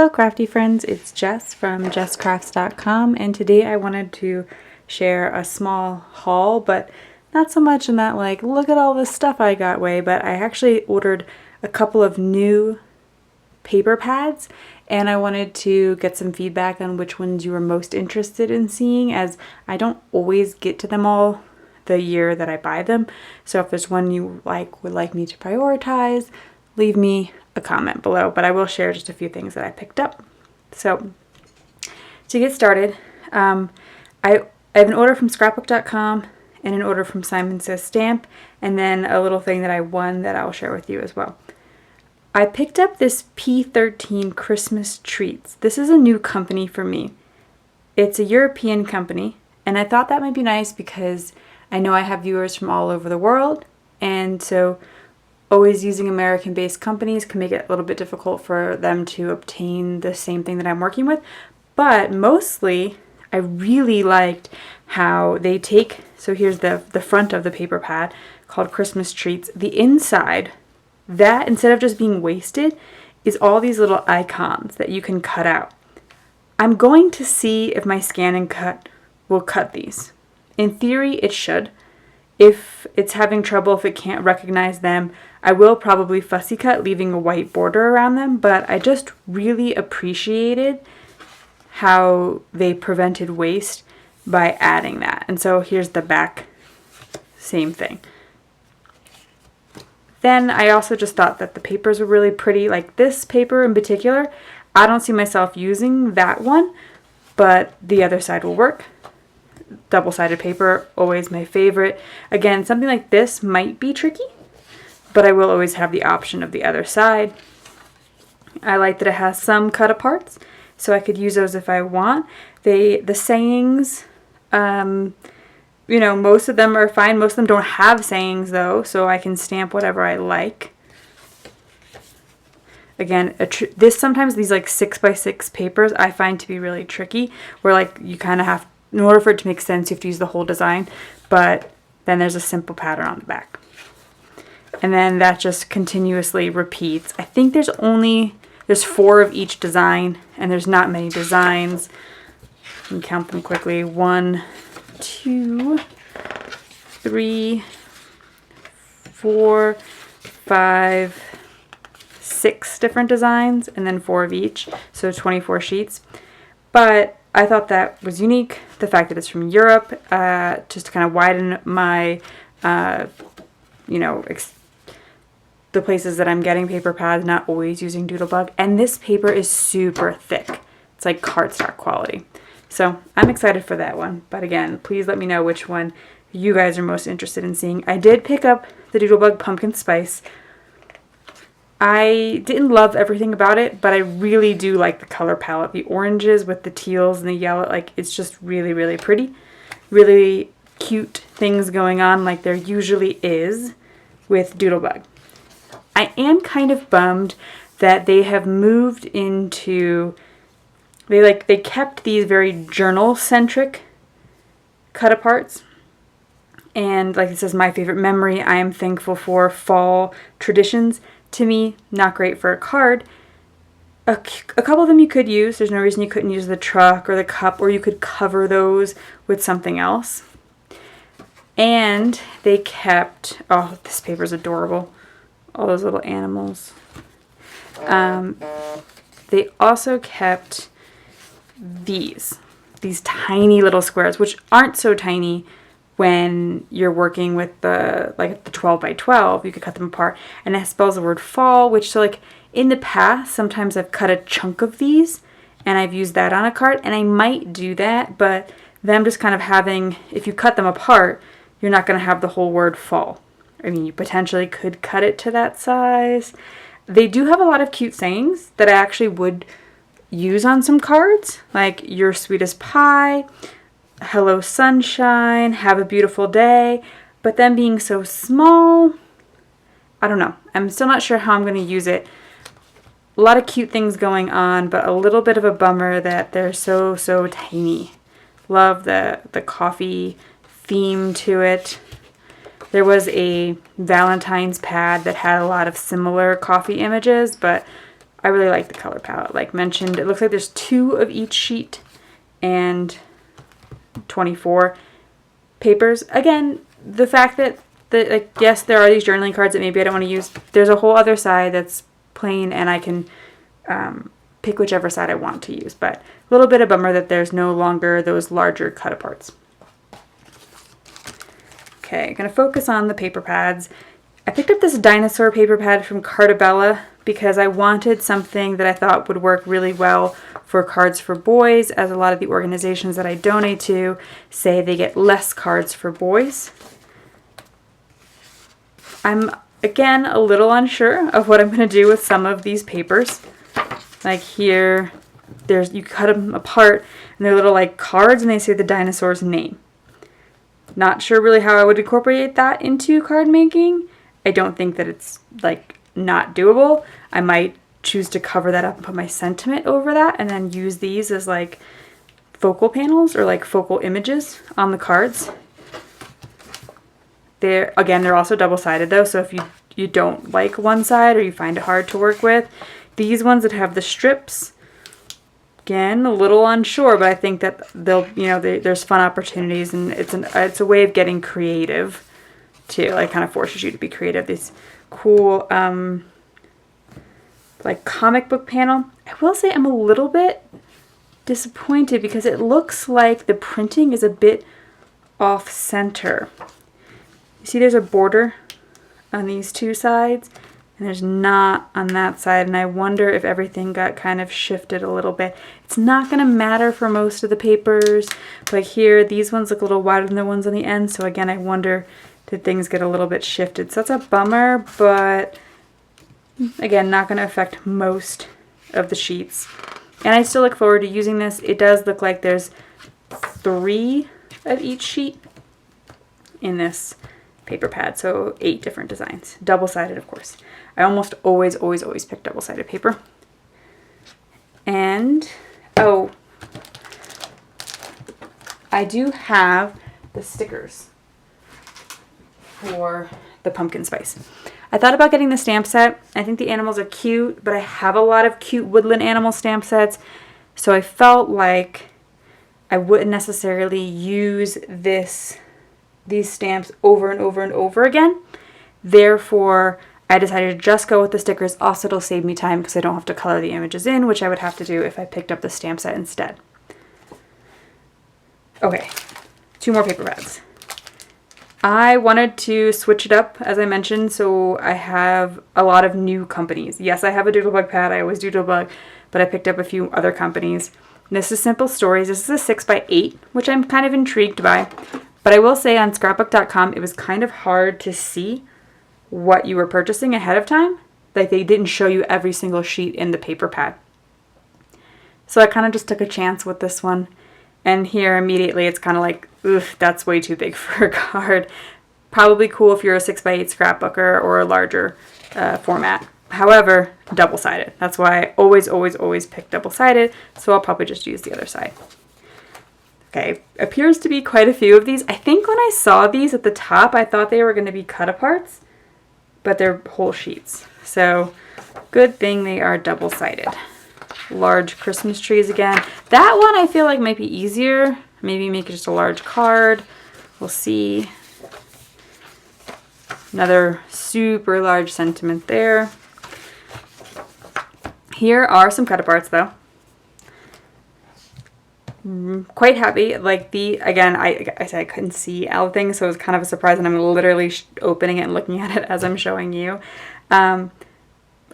Hello crafty friends, it's Jess from jesscrafts.com, and today I wanted to share a small haul, but not so much in that like, look at all this stuff I got way, but I actually ordered a couple of new paper pads, and I wanted to get some feedback on which ones you were most interested in seeing, as I don't always get to them all the year that I buy them. So if there's one you would like me to prioritize, leave me a comment below, but I will share just a few things that I picked up. So to get started, I have an order from scrapbook.com and an order from Simon Says Stamp, and then a little thing that I won that I'll share with you as well. I picked up this P13 Christmas Treats. This is a new company for me. It's a European company, and I thought that might be nice because I know I have viewers from all over the world, and so always using American-based companies can make it a little bit difficult for them to obtain the same thing that I'm working with. But mostly, I really liked how they take, so here's the front of the paper pad called Christmas Treats. The inside, that instead of just being wasted, is all these little icons that you can cut out. I'm going to see if my scan and cut will cut these. In theory, it should. If it's having trouble, if it can't recognize them, I will probably fussy cut, leaving a white border around them, but I just really appreciated how they prevented waste by adding that. And so here's the back, same thing. Then I also just thought that the papers were really pretty, like this paper in particular. I don't see myself using that one, but the other side will work. Double-sided paper, always my favorite. Again, something like this might be tricky, but I will always have the option of the other side. I like that it has some cut-aparts, so I could use those if I want. The sayings, you know, most of them are fine. Most of them don't have sayings, though, so I can stamp whatever I like. Again, sometimes these like 6x6 papers I find to be really tricky, where like you kind of have, in order for it to make sense, you have to use the whole design, but then there's a simple pattern on the back. And then that just continuously repeats. I think there's 4 of each design, and there's not many designs. You can count them quickly. 1, 2, 3, 4, 5, 6 different designs, and then 4 of each, so 24 sheets. But I thought that was unique. The fact that it's from Europe, just to kind of widen my, you know, the places that I'm getting paper pads, not always using Doodlebug. And this paper is super thick. It's like cardstock quality. So I'm excited for that one. But again, please let me know which one you guys are most interested in seeing. I did pick up the Doodlebug Pumpkin Spice. I didn't love everything about it, but I really do like the color palette. The oranges with the teals and the yellow, like it's just really, really pretty. Really cute things going on like there usually is with Doodlebug. I am kind of bummed that they have moved into, they kept these very journal-centric cut-aparts. And like it says, my favorite memory, I am thankful for fall traditions. To me, not great for a card. A couple of them you could use. There's no reason you couldn't use the truck or the cup, or you could cover those with something else. And they kept, oh, this paper's adorable. All those little animals. They also kept these tiny little squares, which aren't so tiny when you're working with the 12 by 12, you could cut them apart. And it spells the word fall, which, so like in the past, sometimes I've cut a chunk of these and I've used that on a card, and I might do that, but them just kind of having, if you cut them apart, you're not going to have the whole word fall. I mean, you potentially could cut it to that size. They do have a lot of cute sayings that I actually would use on some cards, like your sweetest pie, hello sunshine, have a beautiful day. But them being so small, I don't know. I'm still not sure how I'm going to use it. A lot of cute things going on, but a little bit of a bummer that they're so tiny. Love the coffee theme to it. There was a Valentine's pad that had a lot of similar coffee images, but I really like the color palette. Like mentioned, it looks like there's 2 of each sheet and 24 papers. Again, the fact that like, yes, there are these journaling cards that maybe I don't want to use. There's a whole other side that's plain, and I can pick whichever side I want to use. But a little bit of bummer that there's no longer those larger cut aparts. Okay, I'm going to focus on the paper pads. I picked up this dinosaur paper pad from Carta because I wanted something that I thought would work really well for cards for boys, as a lot of the organizations that I donate to say they get less cards for boys. I'm, again, a little unsure of what I'm going to do with some of these papers. Like here, you cut them apart, and they're little like cards, and they say the dinosaur's name. Not sure really how I would incorporate that into card making. I don't think that it's like not doable. I might choose to cover that up and put my sentiment over that, and then use these as like focal panels or like focal images on the cards. They're also double-sided though, so if you don't like one side or you find it hard to work with, these ones that have the strips, again, a little unsure, but I think that there's fun opportunities, and it's a way of getting creative too. Like kind of forces you to be creative. These cool like comic book panel. I will say I'm a little bit disappointed because it looks like the printing is a bit off center. You see there's a border on these 2 sides, and there's not on that side, and I wonder if everything got kind of shifted a little bit. It's not going to matter for most of the papers, but here these ones look a little wider than the ones on the end, so again I wonder did things get a little bit shifted. So that's a bummer, but again, not going to affect most of the sheets. And I still look forward to using this. It does look like there's 3 of each sheet in this paper pad, so 8 different designs. Double-sided, of course. I almost always pick double-sided paper. And, oh, I do have the stickers for the pumpkin spice. I thought about getting the stamp set. I think the animals are cute, but I have a lot of cute woodland animal stamp sets, so I felt like I wouldn't necessarily use these stamps over and over and over again. Therefore, I decided to just go with the stickers. Also, it'll save me time because I don't have to color the images in, which I would have to do if I picked up the stamp set instead. Okay, 2 more paper pads. I wanted to switch it up, as I mentioned, so I have a lot of new companies. Yes, I have a Doodlebug pad. I always Doodlebug, but I picked up a few other companies. This is Simple Stories. This is a 6x8, which I'm kind of intrigued by. But I will say on scrapbook.com, it was kind of hard to see what you were purchasing ahead of time. Like they didn't show you every single sheet in the paper pad. So I kind of just took a chance with this one. And here immediately it's kind of like, oof, that's way too big for a card. Probably cool if you're a 6x8 scrapbooker or a larger format. However, double-sided. That's why I always pick double-sided. So I'll probably just use the other side. Okay, appears to be quite a few of these. I think when I saw these at the top, I thought they were going to be cut-aparts, but they're whole sheets. So good thing they are double-sided. Large Christmas trees again. That one I feel like might be easier. Maybe make it just a large card. We'll see. Another super large sentiment there. Here are some cut-aparts though. Quite happy. Like again, I said I couldn't see all the things, so it was kind of a surprise, and I'm literally opening it and looking at it as I'm showing you.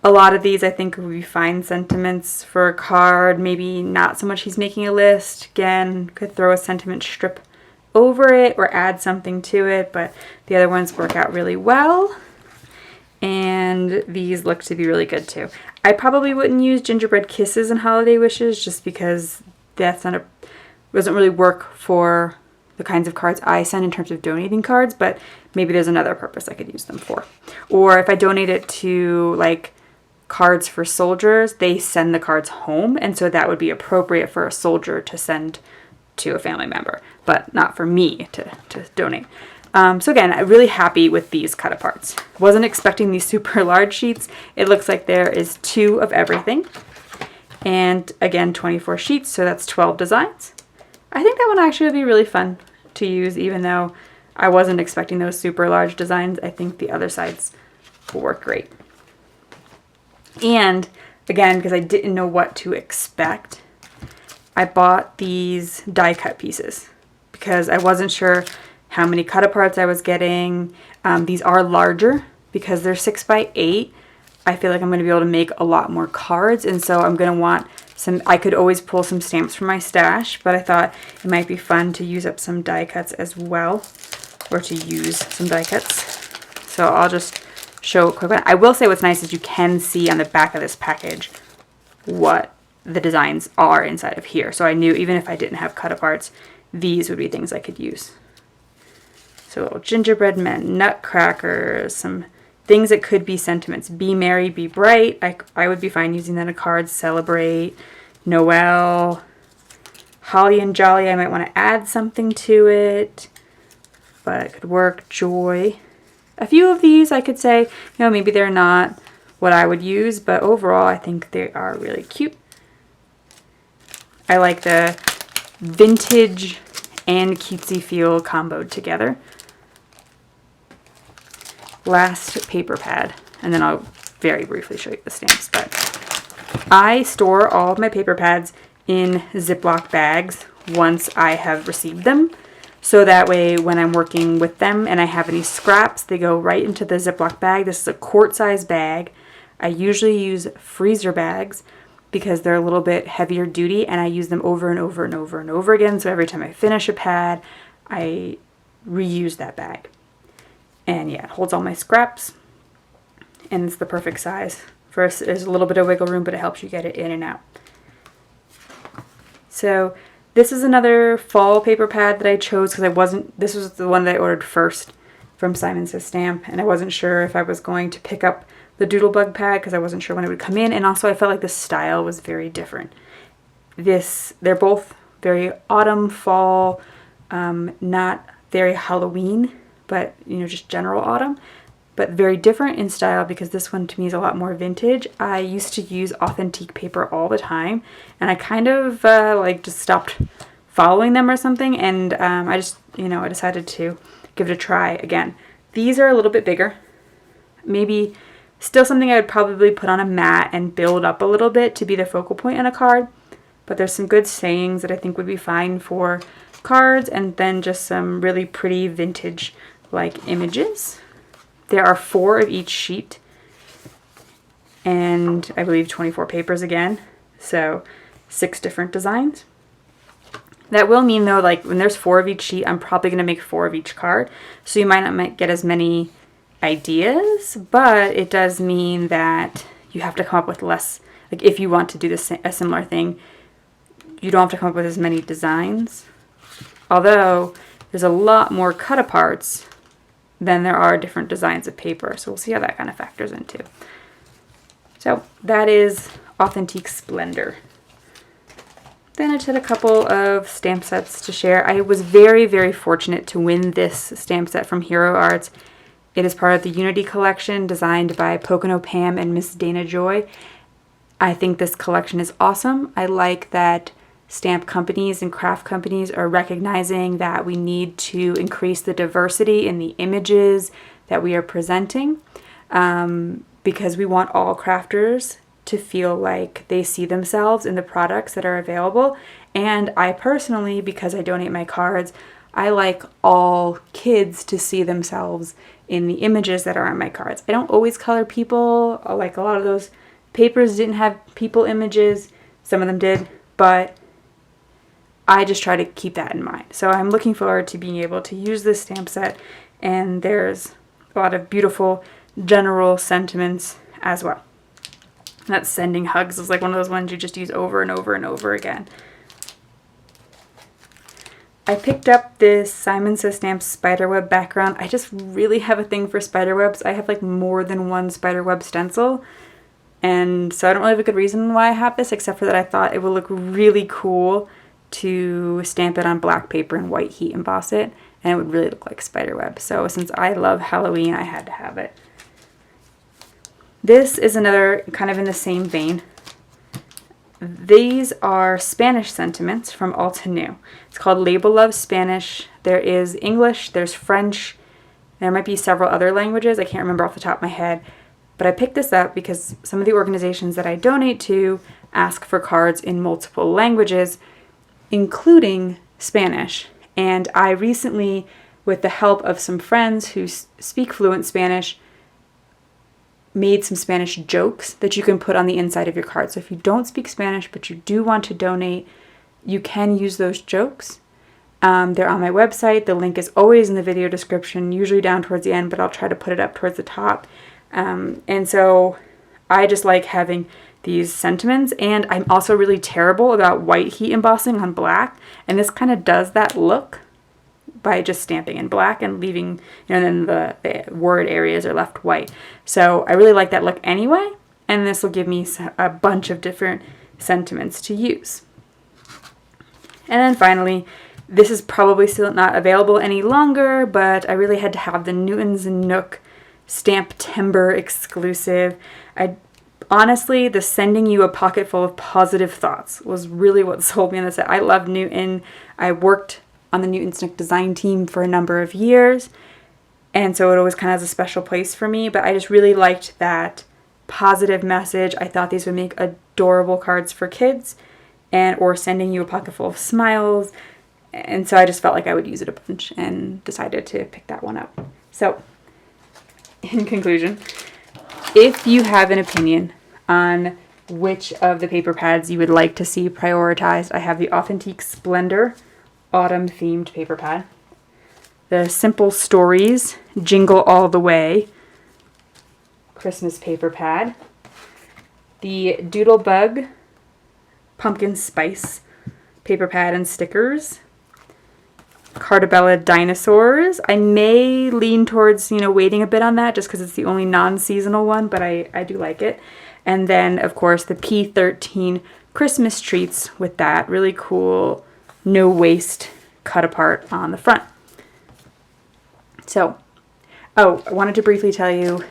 A lot of these I think would be fine sentiments for a card. Maybe not so much he's making a list. Again, could throw a sentiment strip over it or add something to it, but the other ones work out really well. And these look to be really good too. I probably wouldn't use Gingerbread Kisses and Holiday Wishes just because that's doesn't really work for the kinds of cards I send in terms of donating cards, but maybe there's another purpose I could use them for. Or if I donate it to like cards for soldiers, they send the cards home, and so that would be appropriate for a soldier to send to a family member, but not for me to donate. So again, I'm really happy with these cut aparts. Wasn't expecting these super large sheets. It looks like there is 2 of everything. And again, 24 sheets, so that's 12 designs. I think that one actually would be really fun to use, even though I wasn't expecting those super large designs. I think the other sides will work great. And again, because I didn't know what to expect, I bought these die cut pieces because I wasn't sure how many cut aparts I was getting. These are larger because they're 6 by 8. I feel like I'm going to be able to make a lot more cards, and so I'm going to want some. I could always pull some stamps from my stash, but I thought it might be fun to use up some die cuts as well, or to use some die cuts. So I'll just show a quick one. I will say what's nice is you can see on the back of this package what the designs are inside of here. So I knew even if I didn't have cut aparts, these would be things I could use. So little gingerbread men, nutcrackers, some things that could be sentiments. Be merry, be bright. I would be fine using that in a card. Celebrate, Noel, holly and jolly. I might want to add something to it, but it could work. Joy. A few of these I could say, maybe they're not what I would use, but overall I think they are really cute. I like the vintage and cutesy feel comboed together. Last paper pad, and then I'll very briefly show you the stamps, but I store all of my paper pads in Ziploc bags once I have received them, so that way when I'm working with them and I have any scraps, they go right into the Ziploc bag. This is a quart size bag. I usually use freezer bags because they're a little bit heavier duty, and I use them over and over and over and over again, so every time I finish a pad, I reuse that bag. And yeah, it holds all my scraps, and it's the perfect size. First, there's a little bit of wiggle room, but it helps you get it in and out. So this is another fall paper pad that I chose because this was the one that I ordered first from Simon Says Stamp, and I wasn't sure if I was going to pick up the Doodlebug pad because I wasn't sure when it would come in, and also I felt like the style was very different. They're both very autumn, fall, not very Halloween, but just general autumn, but very different in style because this one to me is a lot more vintage. I used to use Authentique paper all the time, and I kind of just stopped following them or something, and I just I decided to give it a try again. These are a little bit bigger, maybe still something I would probably put on a mat and build up a little bit to be the focal point on a card, but there's some good sayings that I think would be fine for cards, and then just some really pretty vintage images. There are 4 of each sheet, and I believe 24 papers again, so 6 different designs. That will mean though, when there's 4 of each sheet, I'm probably going to make 4 of each card, so you might not get as many ideas, but it does mean that you have to come up with less. If you want to do a similar thing, you don't have to come up with as many designs, although there's a lot more cut aparts than there are different designs of paper. So we'll see how that kind of factors in too. So that is Authentique Splendor. Then I just had a couple of stamp sets to share. I was very, very fortunate to win this stamp set from Hero Arts. It is part of the Unity collection designed by Pocono Pam and Miss Dana Joy. I think this collection is awesome. I like that stamp companies and craft companies are recognizing that we need to increase the diversity in the images that we are presenting, because we want all crafters to feel like they see themselves in the products that are available. And I personally, because I donate my cards, I like all kids to see themselves in the images that are on my cards. I don't always color people. A lot of those papers didn't have people images. Some of them did, but I just try to keep that in mind. So I'm looking forward to being able to use this stamp set, and there's a lot of beautiful general sentiments as well. That sending hugs is one of those ones you just use over and over and over again. I picked up this Simon Says Stamp Spiderweb background. I just really have a thing for spiderwebs. I have more than one spiderweb stencil, and so I don't really have a good reason why I have this, except for that I thought it would look really cool to stamp it on black paper and white heat emboss it. and it would really look like Spiderweb. So since I love Halloween, I had to have it. This is another kind of in the same vein. These are Spanish sentiments from Altenew. It's called Label Love Spanish. There is English, there's French, there might be several other languages. I can't remember off the top of my head. But I picked this up because some of the organizations that I donate to ask for cards in multiple languages, including Spanish. And I recently, with the help of some friends who speak fluent Spanish, made some Spanish jokes that you can put on the inside of your card. So if you don't speak Spanish but you do want to donate, you can use those jokes. They're on my website. The link is always in the video description, usually down towards the end, but I'll try to put it up towards the top. And so I just like having these sentiments, and I'm also really terrible about white heat embossing on black, and this kind of does that look by just stamping in black and leaving, and then the word areas are left white. So I really like that look anyway, and this will give me a bunch of different sentiments to use. And then finally, this is probably still not available any longer, but I really had to have the Newton's Nook Stamp Timber exclusive. Honestly, the sending you a pocket full of positive thoughts was really what sold me on this set. I love Newton. I worked on the Newton's Nook design team for a number of years, and so it always kind of has a special place for me, but I just really liked that positive message. I thought these would make adorable cards for kids, or sending you a pocket full of smiles, and so I just felt like I would use it a bunch and decided to pick that one up. So, in conclusion, if you have an opinion on which of the paper pads you would like to see prioritized, I have the Authentique Splendor autumn themed paper pad, the Simple Stories Jingle All the Way Christmas paper pad, the Doodlebug Pumpkin Spice paper pad and stickers, Carta Dinosaurs. I may lean towards, waiting a bit on that just because it's the only non-seasonal one, but I do like it. And then, of course, the P13 Christmas treats with that really cool no waste cut apart on the front. So, I wanted to briefly tell you,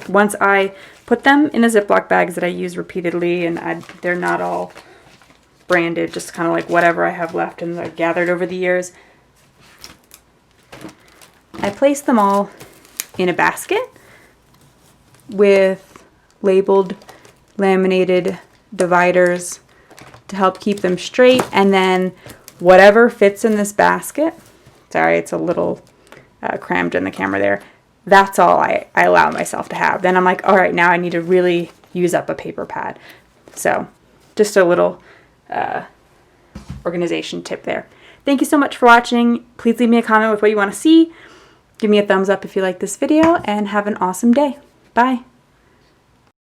once I put them in the Ziploc bags that I use repeatedly, and they're not all branded, just kind of like whatever I have left and I've gathered over the years, I placed them all in a basket with labeled laminated dividers to help keep them straight, and then whatever fits in this basket, sorry, it's a little crammed in the camera there, that's all I allow myself to have. Then I'm like, all right, now I need to really use up a paper pad. So just a little organization tip there. Thank you so much for watching. Please leave me a comment with what you want to see. Give me a thumbs up if you like this video, and have an awesome day. Bye.